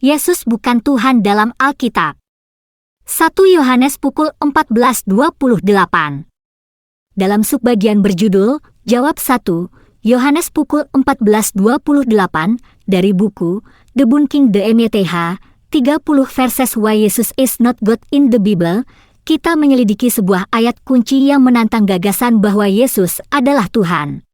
Yesus bukan Tuhan dalam Alkitab. 1 Yohanes pukul 14:28. Dalam subbagian berjudul, Jawab 1, Yohanes pukul 14:28, dari buku, The Bunking the MYTH, 30 verses Why Jesus is not God in the Bible, kita menyelidiki sebuah ayat kunci yang menantang gagasan bahwa Yesus adalah Tuhan.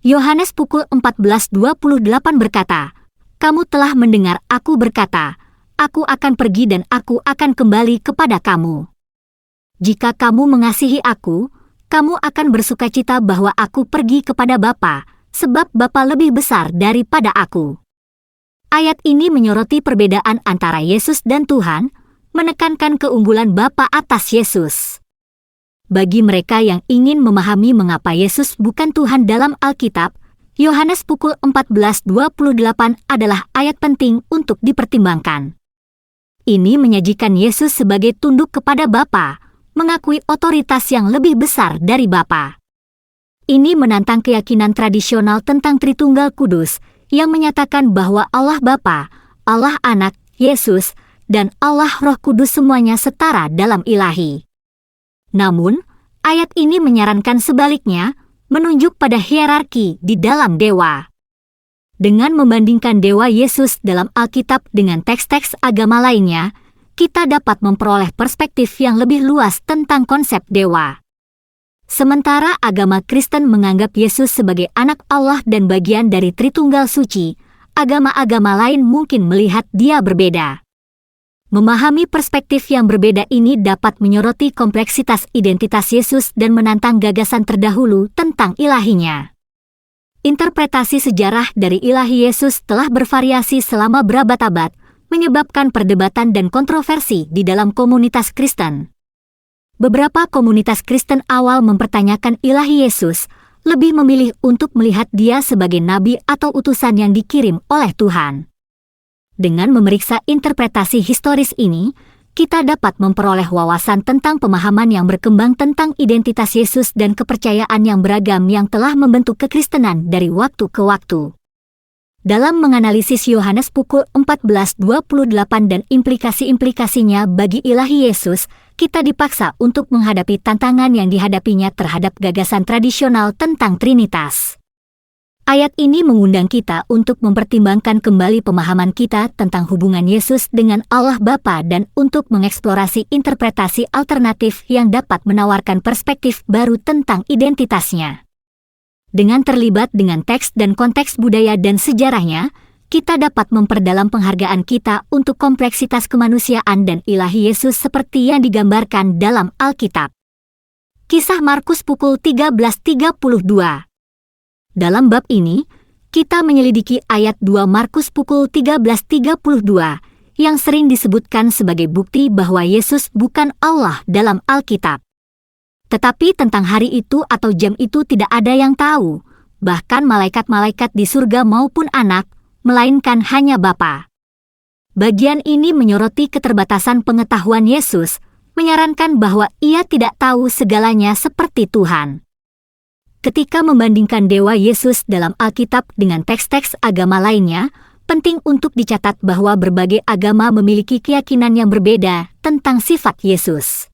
Yohanes pukul 14:28 berkata, Kamu telah mendengar aku berkata, Aku akan pergi dan aku akan kembali kepada kamu. Jika kamu mengasihi aku, kamu akan bersukacita bahwa aku pergi kepada Bapa, sebab Bapa lebih besar daripada aku. Ayat ini menyoroti perbedaan antara Yesus dan Tuhan, menekankan keunggulan Bapa atas Yesus. Bagi mereka yang ingin memahami mengapa Yesus bukan Tuhan dalam Alkitab, Yohanes pukul 14:28 adalah ayat penting untuk dipertimbangkan. Ini menyajikan Yesus sebagai tunduk kepada Bapa, mengakui otoritas yang lebih besar dari Bapa. Ini menantang keyakinan tradisional tentang Tritunggal Kudus, yang menyatakan bahwa Allah Bapa, Allah Anak, Yesus, dan Allah Roh Kudus semuanya setara dalam ilahi. Namun, ayat ini menyarankan sebaliknya, menunjuk pada hierarki di dalam dewa. Dengan membandingkan dewa Yesus dalam Alkitab dengan teks-teks agama lainnya, kita dapat memperoleh perspektif yang lebih luas tentang konsep dewa. Sementara agama Kristen menganggap Yesus sebagai anak Allah dan bagian dari Tritunggal Suci, agama-agama lain mungkin melihat dia berbeda. Memahami perspektif yang berbeda ini dapat menyoroti kompleksitas identitas Yesus dan menantang gagasan terdahulu tentang ilahinya. Interpretasi sejarah dari ilahi Yesus telah bervariasi selama berabad-abad, menyebabkan perdebatan dan kontroversi di dalam komunitas Kristen. Beberapa komunitas Kristen awal mempertanyakan ilahi Yesus, lebih memilih untuk melihat dia sebagai nabi atau utusan yang dikirim oleh Tuhan. Dengan memeriksa interpretasi historis ini, kita dapat memperoleh wawasan tentang pemahaman yang berkembang tentang identitas Yesus dan kepercayaan yang beragam yang telah membentuk kekristenan dari waktu ke waktu. Dalam menganalisis Yohanes pukul 14:28 dan implikasi-implikasinya bagi ilahi Yesus, kita dipaksa untuk menghadapi tantangan yang dihadapinya terhadap gagasan tradisional tentang Trinitas. Ayat ini mengundang kita untuk mempertimbangkan kembali pemahaman kita tentang hubungan Yesus dengan Allah Bapa dan untuk mengeksplorasi interpretasi alternatif yang dapat menawarkan perspektif baru tentang identitasnya. Dengan terlibat dengan teks dan konteks budaya dan sejarahnya, kita dapat memperdalam penghargaan kita untuk kompleksitas kemanusiaan dan ilahi Yesus seperti yang digambarkan dalam Alkitab. Kisah Markus pukul 13:32. Dalam bab ini, kita menyelidiki ayat 2 Markus pukul 13:32 yang sering disebutkan sebagai bukti bahwa Yesus bukan Allah dalam Alkitab. Tetapi tentang hari itu atau jam itu tidak ada yang tahu, bahkan malaikat-malaikat di surga maupun anak, melainkan hanya Bapa. Bagian ini menyoroti keterbatasan pengetahuan Yesus, menyarankan bahwa ia tidak tahu segalanya seperti Tuhan. Ketika membandingkan dewa Yesus dalam Alkitab dengan teks-teks agama lainnya, penting untuk dicatat bahwa berbagai agama memiliki keyakinan yang berbeda tentang sifat Yesus.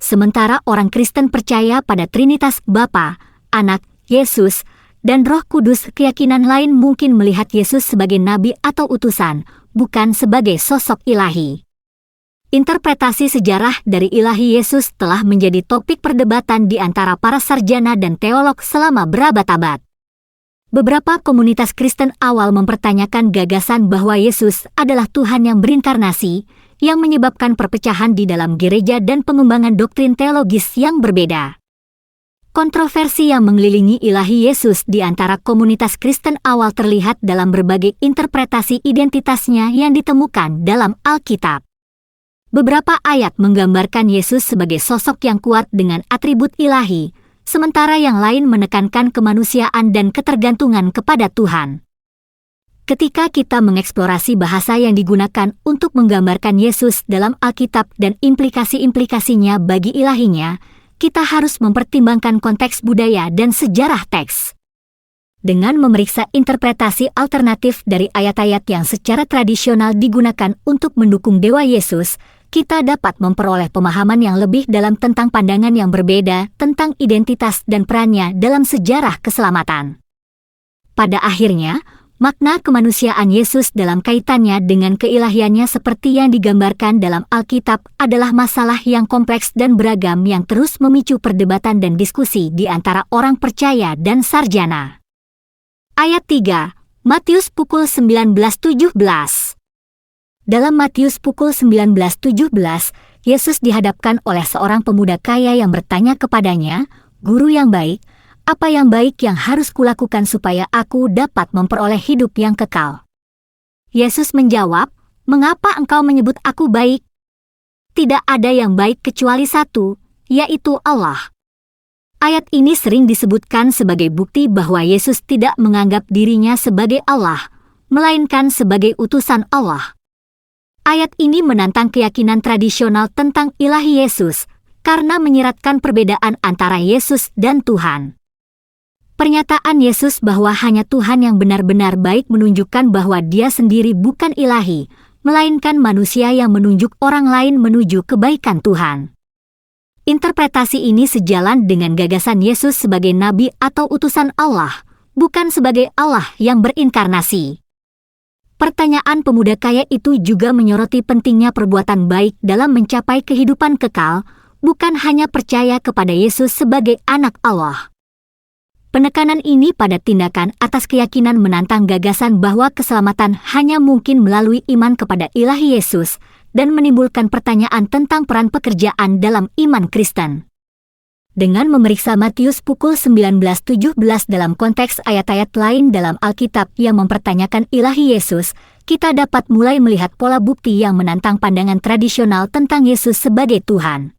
Sementara orang Kristen percaya pada Trinitas Bapa, Anak, Yesus, dan Roh Kudus, keyakinan lain mungkin melihat Yesus sebagai nabi atau utusan, bukan sebagai sosok ilahi. Interpretasi sejarah dari ilahi Yesus telah menjadi topik perdebatan di antara para sarjana dan teolog selama berabad-abad. Beberapa komunitas Kristen awal mempertanyakan gagasan bahwa Yesus adalah Tuhan yang berinkarnasi, yang menyebabkan perpecahan di dalam gereja dan pengembangan doktrin teologis yang berbeda. Kontroversi yang mengelilingi ilahi Yesus di antara komunitas Kristen awal terlihat dalam berbagai interpretasi identitasnya yang ditemukan dalam Alkitab. Beberapa ayat menggambarkan Yesus sebagai sosok yang kuat dengan atribut ilahi, sementara yang lain menekankan kemanusiaan dan ketergantungan kepada Tuhan. Ketika kita mengeksplorasi bahasa yang digunakan untuk menggambarkan Yesus dalam Alkitab dan implikasi-implikasinya bagi ilahinya, kita harus mempertimbangkan konteks budaya dan sejarah teks. Dengan memeriksa interpretasi alternatif dari ayat-ayat yang secara tradisional digunakan untuk mendukung Dewa Yesus, kita dapat memperoleh pemahaman yang lebih dalam tentang pandangan yang berbeda tentang identitas dan perannya dalam sejarah keselamatan. Pada akhirnya, makna kemanusiaan Yesus dalam kaitannya dengan keilahiannya seperti yang digambarkan dalam Alkitab adalah masalah yang kompleks dan beragam yang terus memicu perdebatan dan diskusi di antara orang percaya dan sarjana. Ayat 3, Matius pukul 19:17. Dalam Matius pukul 19:17, Yesus dihadapkan oleh seorang pemuda kaya yang bertanya kepadanya, "Guru yang baik, apa yang baik yang harus kulakukan supaya aku dapat memperoleh hidup yang kekal?" Yesus menjawab, "Mengapa engkau menyebut aku baik? Tidak ada yang baik kecuali satu, yaitu Allah." Ayat ini sering disebutkan sebagai bukti bahwa Yesus tidak menganggap dirinya sebagai Allah, melainkan sebagai utusan Allah. Ayat ini menantang keyakinan tradisional tentang ilahi Yesus, karena menyiratkan perbedaan antara Yesus dan Tuhan. Pernyataan Yesus bahwa hanya Tuhan yang benar-benar baik menunjukkan bahwa Dia sendiri bukan ilahi, melainkan manusia yang menunjuk orang lain menuju kebaikan Tuhan. Interpretasi ini sejalan dengan gagasan Yesus sebagai nabi atau utusan Allah, bukan sebagai Allah yang berinkarnasi. Pertanyaan pemuda kaya itu juga menyoroti pentingnya perbuatan baik dalam mencapai kehidupan kekal, bukan hanya percaya kepada Yesus sebagai anak Allah. Penekanan ini pada tindakan atas keyakinan menantang gagasan bahwa keselamatan hanya mungkin melalui iman kepada ilahi Yesus, dan menimbulkan pertanyaan tentang peran pekerjaan dalam iman Kristen. Dengan memeriksa Matius pukul 19:17 dalam konteks ayat-ayat lain dalam Alkitab yang mempertanyakan ilahi Yesus, kita dapat mulai melihat pola bukti yang menantang pandangan tradisional tentang Yesus sebagai Tuhan.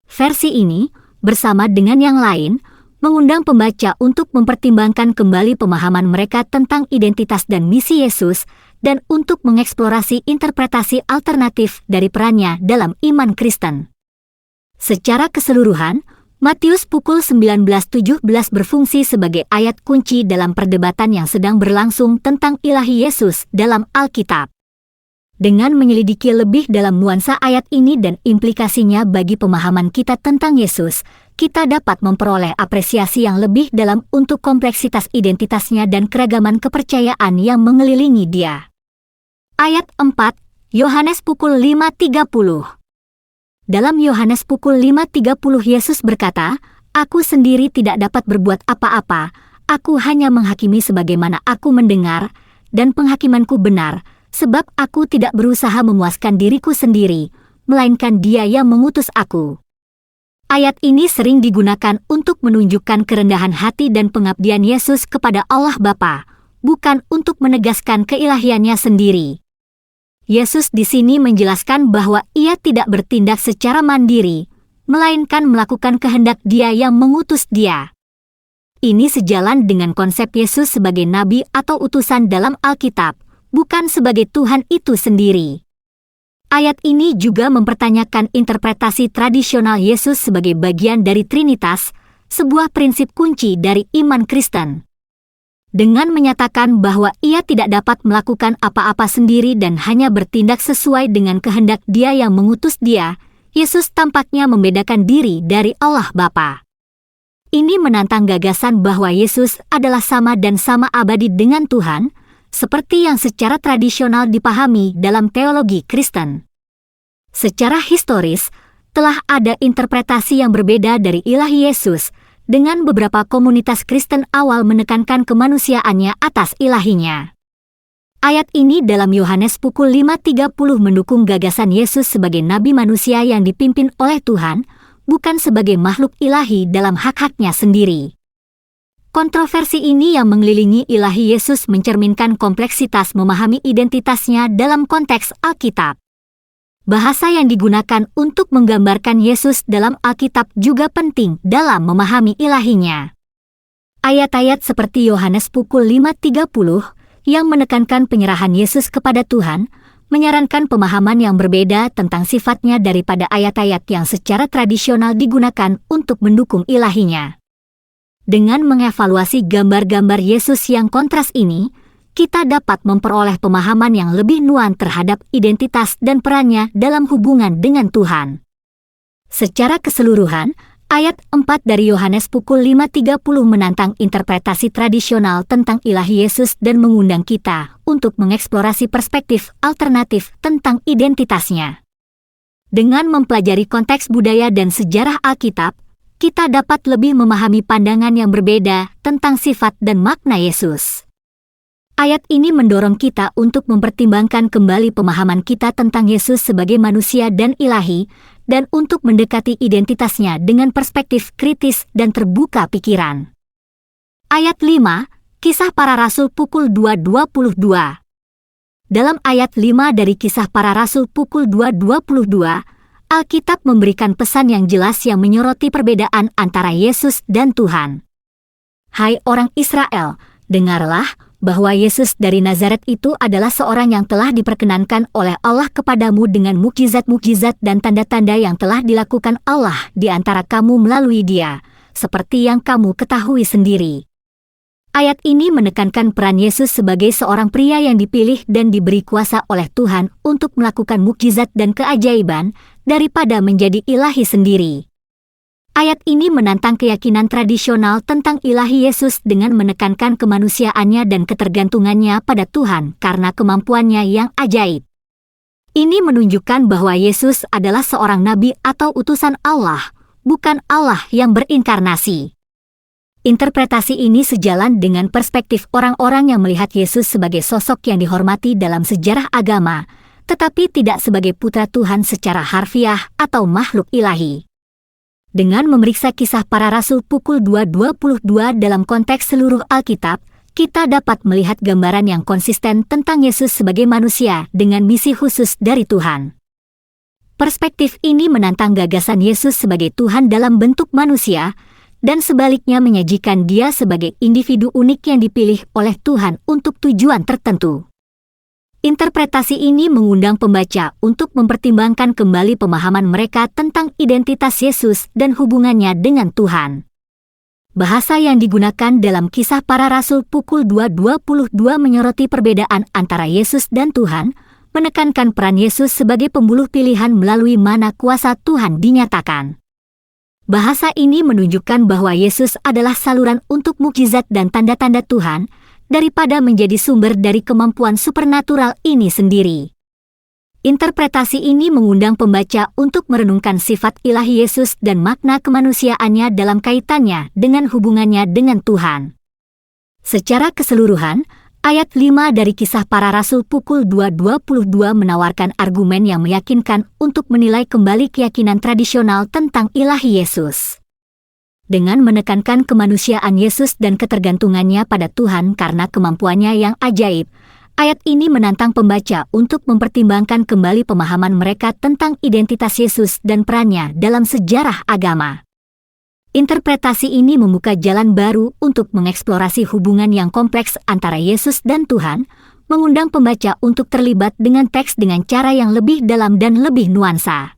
Versi ini, bersama dengan yang lain, mengundang pembaca untuk mempertimbangkan kembali pemahaman mereka tentang identitas dan misi Yesus, dan untuk mengeksplorasi interpretasi alternatif dari perannya dalam iman Kristen. Secara keseluruhan, Matius pukul 19:17 berfungsi sebagai ayat kunci dalam perdebatan yang sedang berlangsung tentang ilahi Yesus dalam Alkitab. Dengan menyelidiki lebih dalam nuansa ayat ini dan implikasinya bagi pemahaman kita tentang Yesus, kita dapat memperoleh apresiasi yang lebih dalam untuk kompleksitas identitasnya dan keragaman kepercayaan yang mengelilingi Dia. Ayat 4, Yohanes pukul 5:30. Dalam Yohanes pukul 5:30 Yesus berkata, "Aku sendiri tidak dapat berbuat apa-apa, aku hanya menghakimi sebagaimana aku mendengar, dan penghakimanku benar, sebab aku tidak berusaha memuaskan diriku sendiri, melainkan Dia yang mengutus aku." Ayat ini sering digunakan untuk menunjukkan kerendahan hati dan pengabdian Yesus kepada Allah Bapa, bukan untuk menegaskan keilahiannya sendiri. Yesus di sini menjelaskan bahwa Ia tidak bertindak secara mandiri, melainkan melakukan kehendak Dia yang mengutus Dia. Ini sejalan dengan konsep Yesus sebagai nabi atau utusan dalam Alkitab, bukan sebagai Tuhan itu sendiri. Ayat ini juga mempertanyakan interpretasi tradisional Yesus sebagai bagian dari Trinitas, sebuah prinsip kunci dari iman Kristen. Dengan menyatakan bahwa Ia tidak dapat melakukan apa-apa sendiri dan hanya bertindak sesuai dengan kehendak Dia yang mengutus Dia, Yesus tampaknya membedakan diri dari Allah Bapa. Ini menantang gagasan bahwa Yesus adalah sama dan sama abadi dengan Tuhan, seperti yang secara tradisional dipahami dalam teologi Kristen. Secara historis, telah ada interpretasi yang berbeda dari ilahi Yesus, dengan beberapa komunitas Kristen awal menekankan kemanusiaannya atas ilahinya. Ayat ini dalam Yohanes pukul 5:30 mendukung gagasan Yesus sebagai nabi manusia yang dipimpin oleh Tuhan, bukan sebagai makhluk ilahi dalam hak-haknya sendiri. Kontroversi ini yang mengelilingi ilahi Yesus mencerminkan kompleksitas memahami identitasnya dalam konteks Alkitab. Bahasa yang digunakan untuk menggambarkan Yesus dalam Alkitab juga penting dalam memahami ilahinya. Ayat-ayat seperti Yohanes pukul 5:30 yang menekankan penyerahan Yesus kepada Tuhan, menyarankan pemahaman yang berbeda tentang sifatnya daripada ayat-ayat yang secara tradisional digunakan untuk mendukung ilahinya. Dengan mengevaluasi gambar-gambar Yesus yang kontras ini, kita dapat memperoleh pemahaman yang lebih nuan terhadap identitas dan perannya dalam hubungan dengan Tuhan. Secara keseluruhan, ayat 4 dari Yohanes pukul 5.30 menantang interpretasi tradisional tentang ilahi Yesus dan mengundang kita untuk mengeksplorasi perspektif alternatif tentang identitasnya. Dengan mempelajari konteks budaya dan sejarah Alkitab, kita dapat lebih memahami pandangan yang berbeda tentang sifat dan makna Yesus. Ayat ini mendorong kita untuk mempertimbangkan kembali pemahaman kita tentang Yesus sebagai manusia dan ilahi, dan untuk mendekati identitasnya dengan perspektif kritis dan terbuka pikiran. Ayat 5, Kisah Para Rasul pukul 2.22. Dalam ayat 5 dari Kisah Para Rasul pukul 2.22, Alkitab memberikan pesan yang jelas yang menyoroti perbedaan antara Yesus dan Tuhan. Hai orang Israel, dengarlah bahwa Yesus dari Nazaret itu adalah seorang yang telah diperkenankan oleh Allah kepadamu dengan mukjizat-mukjizat dan tanda-tanda yang telah dilakukan Allah di antara kamu melalui Dia, seperti yang kamu ketahui sendiri. Ayat ini menekankan peran Yesus sebagai seorang pria yang dipilih dan diberi kuasa oleh Tuhan untuk melakukan mukjizat dan keajaiban daripada menjadi ilahi sendiri. Ayat ini menantang keyakinan tradisional tentang ilahi Yesus dengan menekankan kemanusiaannya dan ketergantungannya pada Tuhan karena kemampuannya yang ajaib. Ini menunjukkan bahwa Yesus adalah seorang nabi atau utusan Allah, bukan Allah yang berinkarnasi. Interpretasi ini sejalan dengan perspektif orang-orang yang melihat Yesus sebagai sosok yang dihormati dalam sejarah agama, tetapi tidak sebagai putra Tuhan secara harfiah atau makhluk ilahi. Dengan memeriksa Kisah Para Rasul pukul 2.22 dalam konteks seluruh Alkitab, kita dapat melihat gambaran yang konsisten tentang Yesus sebagai manusia dengan misi khusus dari Tuhan. Perspektif ini menantang gagasan Yesus sebagai Tuhan dalam bentuk manusia, dan sebaliknya menyajikan Dia sebagai individu unik yang dipilih oleh Tuhan untuk tujuan tertentu. Interpretasi ini mengundang pembaca untuk mempertimbangkan kembali pemahaman mereka tentang identitas Yesus dan hubungannya dengan Tuhan. Bahasa yang digunakan dalam Kisah Para Rasul pukul 2.22 menyoroti perbedaan antara Yesus dan Tuhan, menekankan peran Yesus sebagai pembuluh pilihan melalui mana kuasa Tuhan dinyatakan. Bahasa ini menunjukkan bahwa Yesus adalah saluran untuk mukjizat dan tanda-tanda Tuhan, daripada menjadi sumber dari kemampuan supernatural ini sendiri. Interpretasi ini mengundang pembaca untuk merenungkan sifat ilahi Yesus dan makna kemanusiaannya dalam kaitannya dengan hubungannya dengan Tuhan. Secara keseluruhan, ayat 5 dari Kisah Para Rasul pukul 2.22 menawarkan argumen yang meyakinkan untuk menilai kembali keyakinan tradisional tentang ilahi Yesus. Dengan menekankan kemanusiaan Yesus dan ketergantungannya pada Tuhan karena kemampuannya yang ajaib, ayat ini menantang pembaca untuk mempertimbangkan kembali pemahaman mereka tentang identitas Yesus dan perannya dalam sejarah agama. Interpretasi ini membuka jalan baru untuk mengeksplorasi hubungan yang kompleks antara Yesus dan Tuhan, mengundang pembaca untuk terlibat dengan teks dengan cara yang lebih dalam dan lebih nuansa.